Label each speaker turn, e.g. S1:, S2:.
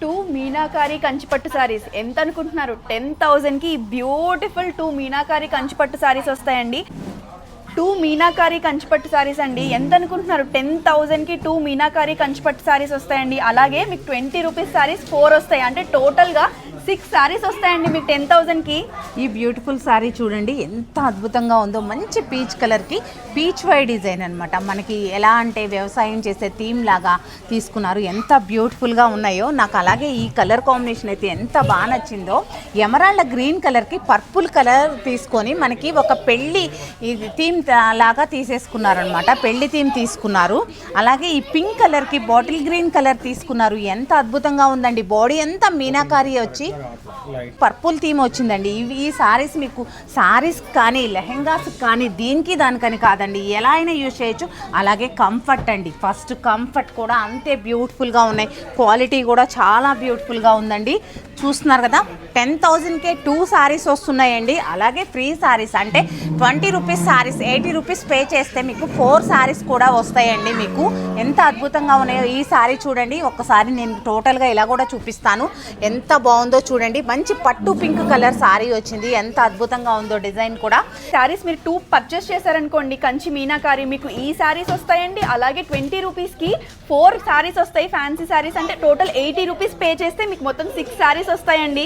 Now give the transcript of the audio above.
S1: Two meenakari కంచిపట్టు సారీస్ ఎంత అనుకుంటున్నారు? 10,000కి beautiful two meenakari కంచిపట్టు సారీస్ వస్తాయండి. టూ మీనాకారి కంచిపట్టు సారీస్ అండి. ఎంత అనుకుంటున్నారు? 10,000కి టూ మీనాకారి కంచిపట్టు సారీస్ వస్తాయండి. అలాగే మీకు 20 రూపీస్ సారీస్ 4 వస్తాయి. అంటే టోటల్గా 6 సారీస్ వస్తాయండి మీకు 10,000కి.
S2: ఈ బ్యూటిఫుల్ సారీ చూడండి ఎంత అద్భుతంగా ఉందో. మంచి పీచ్ కలర్కి పీచ్ వై డిజైన్ అనమాట. మనకి ఎలా అంటే వ్యవసాయం చేసే థీమ్ లాగా తీసుకున్నారు. ఎంత బ్యూటిఫుల్గా ఉన్నాయో. నాకు అలాగే ఈ కలర్ కాంబినేషన్ అయితే ఎంత బాగా నచ్చిందో. ఎమరాల్డ్ గ్రీన్ కలర్కి పర్పుల్ కలర్ తీసుకొని మనకి ఒక పెళ్ళి థీమ్ లాగా తీసేసుకున్నారనమాట. పెళ్లి థీమ్ తీసుకున్నారు. అలాగే ఈ పింక్ కలర్కి బాటిల్ గ్రీన్ కలర్ తీసుకున్నారు. ఎంత అద్భుతంగా ఉందండి. బాడీ అంతా మీనాకారి వచ్చి పర్పుల్ థీమ్ వచ్చిందండి. ఈ సారీస్ మీకు సారీస్ కానీ లెహెంగాస్ కానీ దీనికి దానికని కాదండి, ఎలా అయినా యూజ్ చేయొచ్చు. అలాగే కంఫర్ట్ అండి. ఫస్ట్ కంఫర్ట్ కూడా అంతే బ్యూటిఫుల్గా ఉన్నాయి. క్వాలిటీ కూడా చాలా బ్యూటిఫుల్గా ఉందండి. చూస్తున్నారు కదా 10,000కే 2 సారీస్ వస్తున్నాయండి. అలాగే ఫ్రీ సారీస్ అంటే 20 రూపీస్ సారీస్ 80 రూపీస్ పే చేస్తే మీకు 4 సారీస్ కూడా వస్తాయండి. మీకు ఎంత అద్భుతంగా ఉన్నాయో. ఈ సారీ చూడండి ఒక్కసారి నేను టోటల్గా ఇలా కూడా చూపిస్తాను. ఎంత బాగుందో చూడండి. మంచి పట్టు పింక్ కలర్ సారీ వచ్చింది. ఎంత అద్భుతంగా ఉందో డిజైన్ కూడా.
S1: సారీస్ మీరు 2 పర్చేస్ చేశారనుకోండి కంచి మీనాకారి, మీకు ఈ సారీస్ వస్తాయండి. అలాగే 20 రూపీస్కి 4 సారీస్ వస్తాయి ఫ్యాన్సీ సారీస్. అంటే టోటల్ 80 రూపీస్ పే చేస్తే మీకు మొత్తం 6 సారీస్ వస్తాయండి.